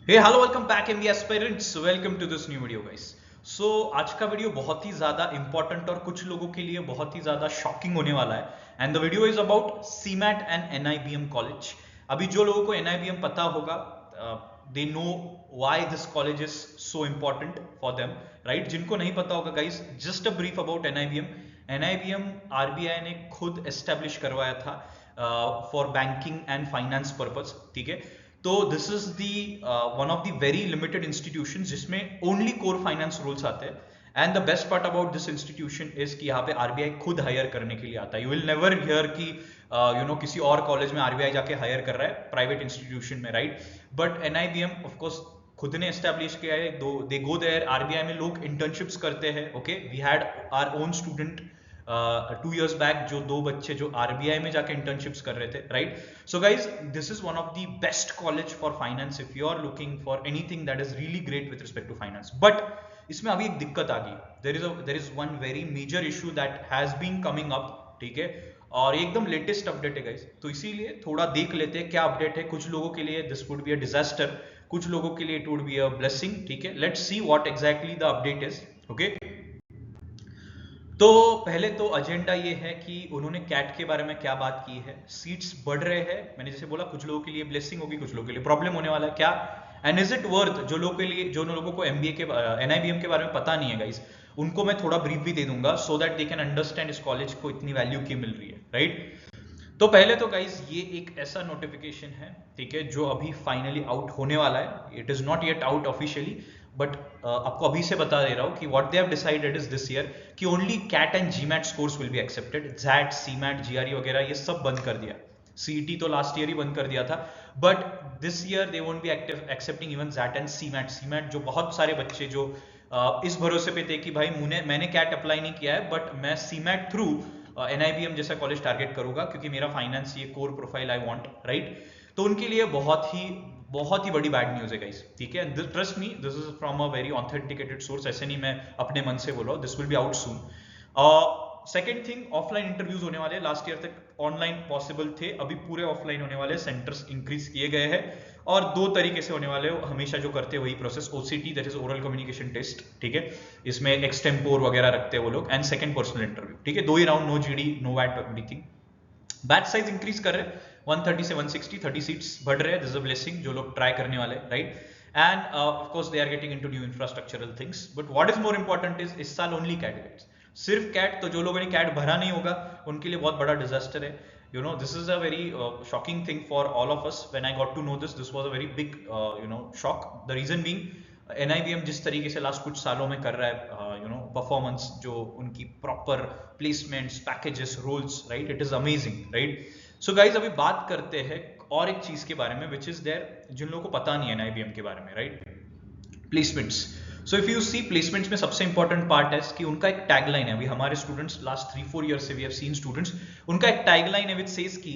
Hey hello welcome back MBA aspirants, welcome to this new video guys. So आज का video बहुत ही ज़्यादा important और कुछ लोगों के लिए बहुत ही ज़्यादा शॉकिंग होने वाला है। And the video is about CMAT and NIBM college. अभी जो लोगों को एनआईबीएम पता होगा, they know why this college is so important for them, right. जिनको नहीं पता होगा guys, just a brief about NIBM. NIBM RBI ने खुद एस्टेब्लिश करवाया था for banking and finance purpose, ठीक है। तो this is the one of the very limited institution जिसमें ओनली कोर फाइनेंस रूल्स आते हैं। And the best part about this institution is कि यहाँ पे आरबीआई खुद हायर करने के लिए आता है। यू विल नेवर हियर कि किसी और कॉलेज में आरबीआई जाके हायर कर रहा है प्राइवेट इंस्टीट्यूशन में, right. But NIBM of course खुद ने एस्टैब्लिश किया है। दे गो देयर, आरबीआई में लोग इंटर्नशिप्स करते हैं। Okay, we had our own student 2 years back, जो 2 बच्चे जो आरबीआई में जाके इंटर्नशिप्स कर रहे थे, right. So guys, this is one of the best college for finance if you are looking for anything that is really great with respect to finance. But इसमें अभी एक दिक्कत आ गई। There is one very major issue that has been coming up, ठीक है। और एकदम लेटेस्ट अपडेट है गाइज, तो इसीलिए थोड़ा देख लेते हैं क्या अपडेट है। कुछ लोगों के लिए this would be a disaster, कुछ लोगों के लिए it would be a blessing, ठीक है। Let's see what exactly the update is. Okay, तो पहले तो एजेंडा ये है कि उन्होंने कैट के बारे में क्या बात की है। सीट्स बढ़ रहे हैं, मैंने जैसे बोला, कुछ लोगों के लिए ब्लेसिंग होगी, कुछ लोगों के लिए प्रॉब्लम होने वाला है क्या। एंड इज इट वर्थ, जो लोगों के लिए, जो लोगों को एमबीए के एनआईबीएम के बारे में पता नहीं है गाइस, उनको मैं थोड़ा ब्रीफ भी दे दूंगा so that they can understand इस कॉलेज को इतनी वैल्यू क्यों मिल रही है, राइट। तो पहले तो गाइज ये एक ऐसा नोटिफिकेशन है, ठीक है, जो अभी फाइनली आउट होने वाला है। It is not yet out officially, but आपको अभी से बता दे रहा हूँ कि what they have decided is this year कि only CAT and GMAT scores will be accepted. XAT, CMAT, GRE वगैरह ये सब बंद कर दिया। सीईटी तो लास्ट ईयर ही बंद कर दिया था, but this year they won't be accepting even XAT and CMAT. CMAT जो बहुत सारे बच्चे जो इस भरोसे पे थे कि भाई मैंने कैट अप्लाई नहीं किया है, बट मैं सीमैट थ्रू एनआईबीएम जैसा कॉलेज टारगेट करूंगा क्योंकि मेरा फाइनेंस ये core profile I want, right. तो उनके लिए बहुत ही बड़ी बैड न्यूज है गाइस, ठीक है। Trust me, this is from a very authenticated source, ऐसे नहीं मैं अपने मन से बोल रहा हूँ। This will be out soon. Second thing, offline interviews होने वाले। लास्ट ईयर तक ऑनलाइन पॉसिबल थे, अभी पूरे ऑफलाइन होने वाले। सेंटर्स इंक्रीज किए गए हैं और 2 तरीके से होने वाले, हमेशा जो करते हैं वही process. OCT, that is oral communication test, ठीक है। इसमें एक्सटेम्पोर वगैरह रखते हैं वो लोग, एंड सेकंड पर्सनल इंटरव्यू, ठीक है। 2 ही राउंड, नो जीडी, नो वैट, एवरीथिंग। बैच साइज इंक्रीज कर रहे हैं, 130 से 160, 30 सीट्स बढ़ रहे हैं। दिस इज अ ब्लेसिंग, जो लोग ट्राई करने वाले, right. And of course they are getting into new infrastructural things. But what is more important is इस साल ओनली कैट, सिर्फ कैट। तो जो लोगों ने कैट भरा नहीं होगा उनके लिए बहुत बड़ा डिजास्टर है। This is a very shocking thing for all of us. When I got to know this was a very big shock. The reason being, NIBM जिस तरीके से लास्ट कुछ सालों में कर रहा है, परफॉर्मेंस, जो उनकी proper placements, packages, roles, right, it is amazing, right. So guys, अभी बात करते हैं और एक चीज के बारे में विच इज देयर, जिन लोगों को पता नहीं है एनआईबीएम के बारे में, right. Placements. So if you see, placements में सबसे इंपॉर्टेंट पार्ट है कि उनका एक टैगलाइन है। अभी हमारे स्टूडेंट्स लास्ट 3-4 ईयर से वी हैव सीन स्टूडेंट्स, उनका एक टैगलाइन है विच सेज कि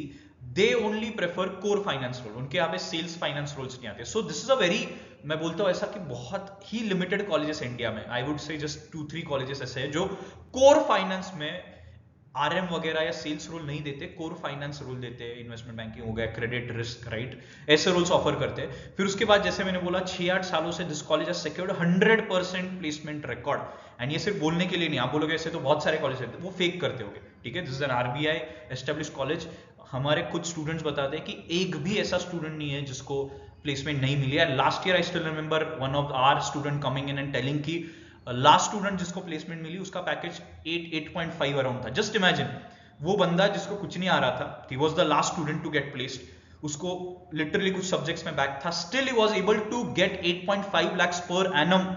they only prefer core finance role, उनके यहाँ पे सेल्स फाइनेंस रोल्स नहीं आते। So this is a very, मैं बोलता हूँ ऐसा कि बहुत ही लिमिटेड कॉलेजेस इंडिया में, I would say just 2-3 colleges ऐसे हैं जो कोर फाइनेंस में आरएम वगैरह या सेल्स रोल नहीं देते, कोर फाइनेंस रोल देते हैं। इन्वेस्टमेंट बैंकिंग हो गया, क्रेडिट रिस्क, राइट, ऐसे रोल्स ऑफर करते हैं। फिर उसके बाद जैसे मैंने बोला, 6-8 सालों से this college has secured 100% placement record. And ये सिर्फ बोलने के लिए नहीं, आप बोलोगे ऐसे तो बहुत सारे कॉलेज हैं, वो फेक करते होंगे, ठीक है। This is an RBI establish college. हमारे कुछ स्टूडेंट्स बताते हैं कि एक भी ऐसा स्टूडेंट नहीं है जिसको प्लेसमेंट नहीं मिली है। Last year I still remember one of our student coming in and telling की लास्ट स्टूडेंट जिसको प्लेसमेंट मिली उसका पैकेज 8.5 अराउंड था। जस्ट इमेजिन, वो बंदा जिसको कुछ नहीं आ रहा था, he was the last student to get placed, उसको लिटरली कुछ सब्जेक्ट्स में बैक था, still he was able to get 8.5 lakhs per annum,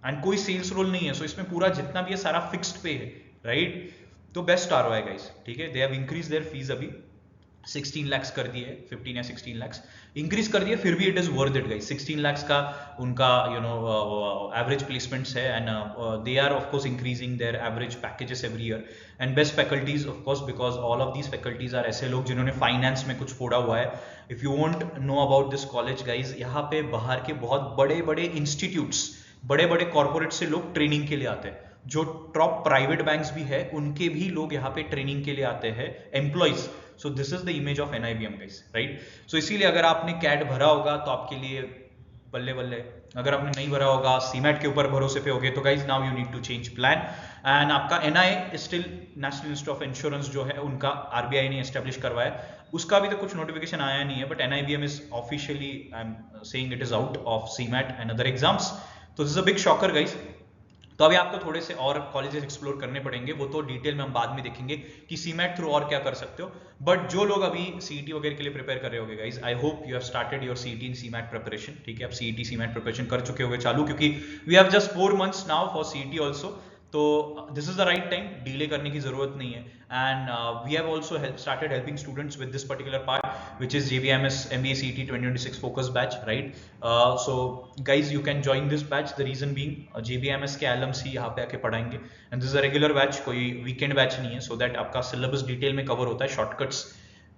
and कोई सेल्स रोल नहीं है। सो इसमें पूरा जितना भी है सारा फिक्स्ड पे है, राइट। तो बेस्ट आरओआई गाइस, ठीक है। They have increase their fees, अभी 16 lakhs कर दिए, 15 या 16 lakhs इंक्रीज कर दिए, फिर भी it is worth it guys. 16 lakhs का उनका एवरेज प्लेसमेंट्स है, and they are of course increasing their average packages every year. And best faculties of course, because all of these faculties are ऐसे लोग जिन्होंने फाइनेंस में कुछ फोड़ा हुआ है। If you want know about this college guys, यहाँ पे बाहर के बहुत बड़े बड़े इंस्टीट्यूट्स, बड़े बड़े कॉर्पोरेट से लोग ट्रेनिंग के लिए आते हैं। जो टॉप प्राइवेट बैंक्स भी है उनके भी लोग यहाँ पे ट्रेनिंग के लिए आते हैं, employees. So this is the image of NIBM guys, right. So इसीलिए अगर आपने कैट भरा होगा तो आपके लिए बल्ले बल्ले। अगर आपने नहीं भरा होगा, सीमेट के ऊपर भरोसे पे होगे, तो guys now you need to change plan. And आपका NI still, National Institute of Insurance जो है उनका आरबीआई ने एस्टेब्लिश करवाया, उसका अभी तक कुछ नोटिफिकेशन आया नहीं है, but NIBM is officially, I am saying it is out of CMAT and other exams. तो this is a big shocker guys. तो अभी आपको थोड़े से और कॉलेजेस एक्सप्लोर करने पड़ेंगे, वो तो डिटेल में हम बाद में देखेंगे कि सीमेट थ्रू और क्या कर सकते हो। बट जो लोग अभी सीईटी वगैरह के लिए प्रिपेयर कर रहे होगे guys, I hope you have started your CET in CMAT preparation. ठीक है, आप सीईटी सीमेट प्रिपरेशन कर चुके होगे चालू, क्योंकि we have just 4 months now for CET also. तो this is the right time, delay करने की जरूरत नहीं है। And we have also started helping students with this particular part which is JBMS MBA CET 2026 focus batch, right. So guys you can join this batch, the reason being JBMS के alums ही यहाँ पे आके पढ़ाएंगे, and this is a regular batch, कोई weekend batch नहीं है, so that आपका सिलेबस डिटेल में कवर होता है, शॉर्टकट्स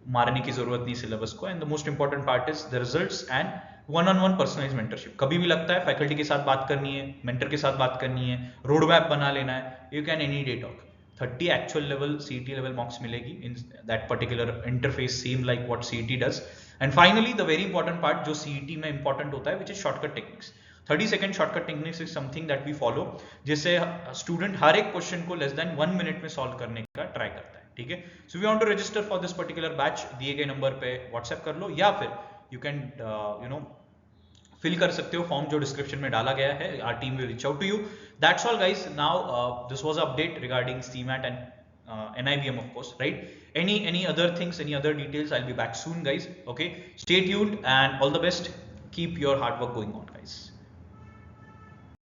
मारने की जरूरत नहीं सिलेबस को। And the most important part is the results and one on one personalize mentorship. कभी भी लगता है फैकल्टी के साथ बात करनी है, मेंटर के साथ बात करनी है, रोड मैप बना लेना है, you can any day talk. 30 actual level CET level marks मिलेगी in that particular interface, same like what CET does. And finally the very important part जो CET में इंपॉर्टेंट होता है, which is shortcut techniques. 30 second shortcut techniques is something that we follow, जिससे student हर एक question को लेस देन 1 मिनट में सॉल्व करने का ट्राई करता है। ठीक है, so we want to register for this particular batch, दिए गए नंबर पे व्हाट्सएप कर लो, या फिर यू कैन फिल कर सकते हो फॉर्म जो डिस्क्रिप्शन में डाला गया है। Our team will reach out to you. That's all guys, now this was update regarding CMAT and NIBM of course, right? Any other things, any other details, I'll be back soon guys. Okay, stay tuned and all the best. Keep your hard work going on.